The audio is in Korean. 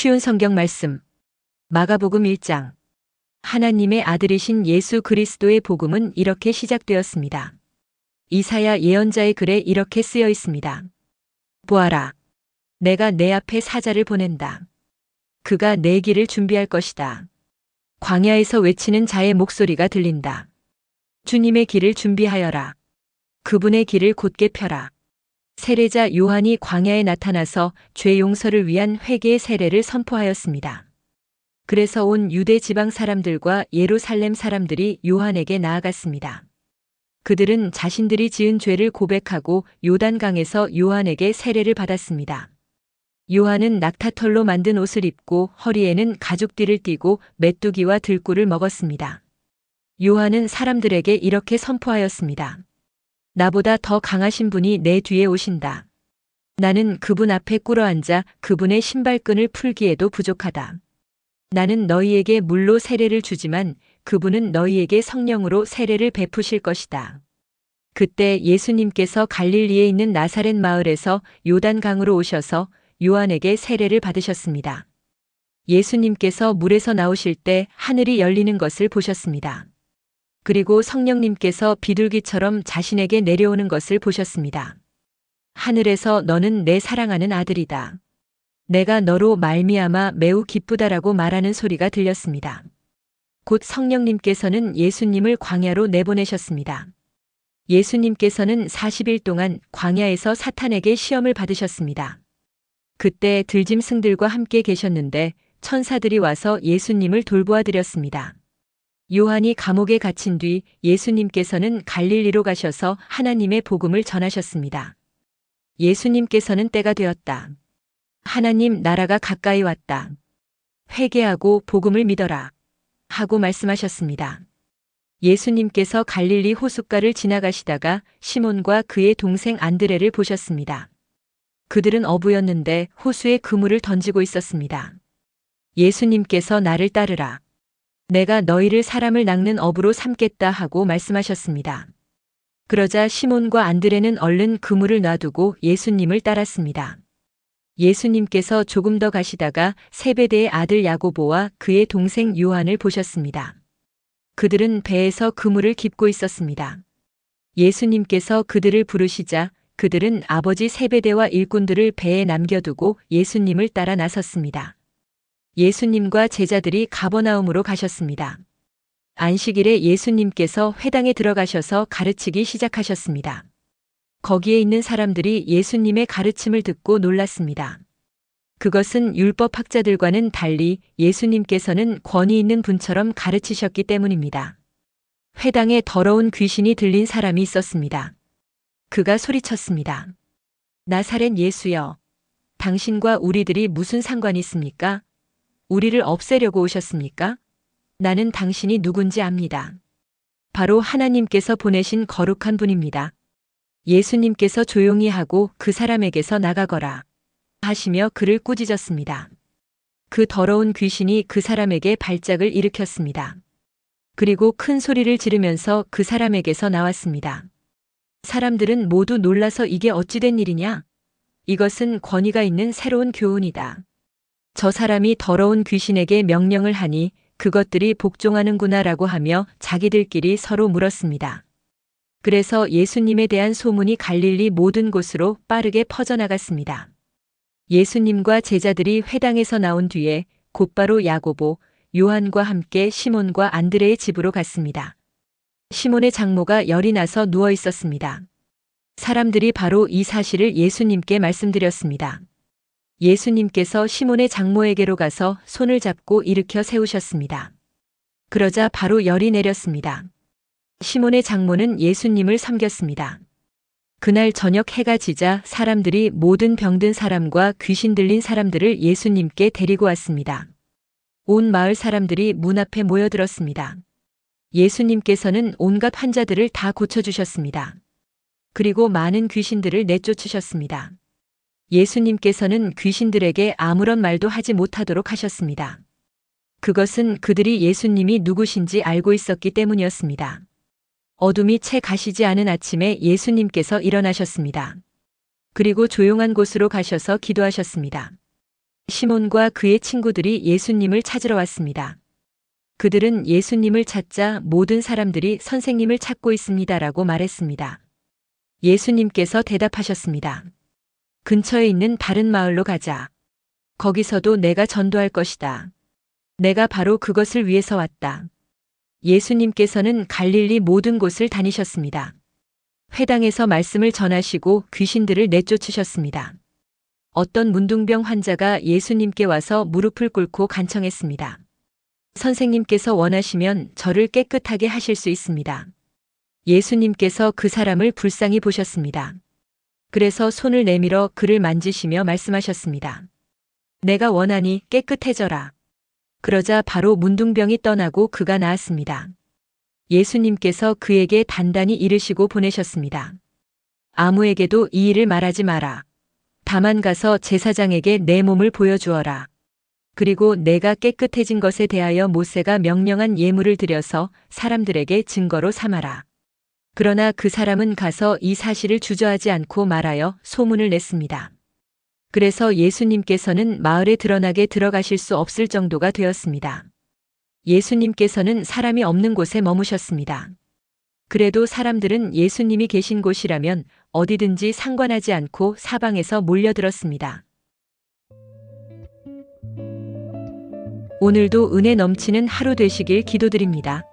쉬운 성경 말씀. 마가복음 1장. 하나님의 아들이신 예수 그리스도의 복음은 이렇게 시작되었습니다. 이사야 예언자의 글에 이렇게 쓰여 있습니다. 보아라. 내가 내 앞에 사자를 보낸다. 그가 내 길을 준비할 것이다. 광야에서 외치는 자의 목소리가 들린다. 주님의 길을 준비하여라. 그분의 길을 곧게 펴라. 세례자 요한이 광야에 나타나서 죄 용서를 위한 회개의 세례를 선포하였습니다. 그래서 온 유대 지방 사람들과 예루살렘 사람들이 요한에게 나아갔습니다. 그들은 자신들이 지은 죄를 고백하고 요단강에서 요한에게 세례를 받았습니다. 요한은 낙타털로 만든 옷을 입고 허리에는 가죽띠를 띠고 메뚜기와 들꿀을 먹었습니다. 요한은 사람들에게 이렇게 선포하였습니다. 나보다 더 강하신 분이 내 뒤에 오신다. 나는 그분 앞에 꿇어앉아 그분의 신발끈을 풀기에도 부족하다. 나는 너희에게 물로 세례를 주지만 그분은 너희에게 성령으로 세례를 베푸실 것이다. 그때 예수님께서 갈릴리에 있는 나사렛 마을에서 요단강으로 오셔서 요한에게 세례를 받으셨습니다. 예수님께서 물에서 나오실 때 하늘이 열리는 것을 보셨습니다. 그리고 성령님께서 비둘기처럼 자신에게 내려오는 것을 보셨습니다. 하늘에서 너는 내 사랑하는 아들이다. 내가 너로 말미암아 매우 기쁘다라고 말하는 소리가 들렸습니다. 곧 성령님께서는 예수님을 광야로 내보내셨습니다. 예수님께서는 40일 동안 광야에서 사탄에게 시험을 받으셨습니다. 그때 들짐승들과 함께 계셨는데 천사들이 와서 예수님을 돌보아 드렸습니다. 요한이 감옥에 갇힌 뒤 예수님께서는 갈릴리로 가셔서 하나님의 복음을 전하셨습니다. 예수님께서는 때가 되었다. 하나님 나라가 가까이 왔다. 회개하고 복음을 믿어라. 하고 말씀하셨습니다. 예수님께서 갈릴리 호숫가를 지나가시다가 시몬과 그의 동생 안드레를 보셨습니다. 그들은 어부였는데 호수에 그물을 던지고 있었습니다. 예수님께서 나를 따르라. 내가 너희를 사람을 낚는 어부로 삼겠다 하고 말씀하셨습니다. 그러자 시몬과 안드레는 얼른 그물을 놔두고 예수님을 따랐습니다. 예수님께서 조금 더 가시다가 세베대의 아들 야고보와 그의 동생 요한을 보셨습니다. 그들은 배에서 그물을 깁고 있었습니다. 예수님께서 그들을 부르시자 그들은 아버지 세베대와 일꾼들을 배에 남겨두고 예수님을 따라 나섰습니다. 예수님과 제자들이 가버나움으로 가셨습니다. 안식일에 예수님께서 회당에 들어가셔서 가르치기 시작하셨습니다. 거기에 있는 사람들이 예수님의 가르침을 듣고 놀랐습니다. 그것은 율법학자들과는 달리 예수님께서는 권위 있는 분처럼 가르치셨기 때문입니다. 회당에 더러운 귀신이 들린 사람이 있었습니다. 그가 소리쳤습니다. 나사렛 예수여, 당신과 우리들이 무슨 상관이 있습니까? 우리를 없애려고 오셨습니까? 나는 당신이 누군지 압니다. 바로 하나님께서 보내신 거룩한 분입니다. 예수님께서 조용히 하고 그 사람에게서 나가거라 하시며 그를 꾸짖었습니다. 그 더러운 귀신이 그 사람에게 발작을 일으켰습니다. 그리고 큰 소리를 지르면서 그 사람에게서 나왔습니다. 사람들은 모두 놀라서 이게 어찌된 일이냐? 이것은 권위가 있는 새로운 교훈이다. 저 사람이 더러운 귀신에게 명령을 하니 그것들이 복종하는구나라고 하며 자기들끼리 서로 물었습니다. 그래서 예수님에 대한 소문이 갈릴리 모든 곳으로 빠르게 퍼져나갔습니다. 예수님과 제자들이 회당에서 나온 뒤에 곧바로 야고보, 요한과 함께 시몬과 안드레의 집으로 갔습니다. 시몬의 장모가 열이 나서 누워 있었습니다. 사람들이 바로 이 사실을 예수님께 말씀드렸습니다. 예수님께서 시몬의 장모에게로 가서 손을 잡고 일으켜 세우셨습니다. 그러자 바로 열이 내렸습니다. 시몬의 장모는 예수님을 섬겼습니다. 그날 저녁 해가 지자 사람들이 모든 병든 사람과 귀신 들린 사람들을 예수님께 데리고 왔습니다. 온 마을 사람들이 문 앞에 모여들었습니다. 예수님께서는 온갖 환자들을 다 고쳐주셨습니다. 그리고 많은 귀신들을 내쫓으셨습니다. 예수님께서는 귀신들에게 아무런 말도 하지 못하도록 하셨습니다. 그것은 그들이 예수님이 누구신지 알고 있었기 때문이었습니다. 어둠이 채 가시지 않은 아침에 예수님께서 일어나셨습니다. 그리고 조용한 곳으로 가셔서 기도하셨습니다. 시몬과 그의 친구들이 예수님을 찾으러 왔습니다. 그들은 예수님을 찾자 모든 사람들이 선생님을 찾고 있습니다라고 말했습니다. 예수님께서 대답하셨습니다. 근처에 있는 다른 마을로 가자. 거기서도 내가 전도할 것이다. 내가 바로 그것을 위해서 왔다. 예수님께서는 갈릴리 모든 곳을 다니셨습니다. 회당에서 말씀을 전하시고 귀신들을 내쫓으셨습니다. 어떤 문둥병 환자가 예수님께 와서 무릎을 꿇고 간청했습니다. 선생님께서 원하시면 저를 깨끗하게 하실 수 있습니다. 예수님께서 그 사람을 불쌍히 보셨습니다. 그래서 손을 내밀어 그를 만지시며 말씀하셨습니다. 내가 원하니 깨끗해져라. 그러자 바로 문둥병이 떠나고 그가 나았습니다. 예수님께서 그에게 단단히 이르시고 보내셨습니다. 아무에게도 이 일을 말하지 마라. 다만 가서 제사장에게 내 몸을 보여주어라. 그리고 내가 깨끗해진 것에 대하여 모세가 명령한 예물을 드려서 사람들에게 증거로 삼아라. 그러나 그 사람은 가서 이 사실을 주저하지 않고 말하여 소문을 냈습니다. 그래서 예수님께서는 마을에 드러나게 들어가실 수 없을 정도가 되었습니다. 예수님께서는 사람이 없는 곳에 머무셨습니다. 그래도 사람들은 예수님이 계신 곳이라면 어디든지 상관하지 않고 사방에서 몰려들었습니다. 오늘도 은혜 넘치는 하루 되시길 기도드립니다.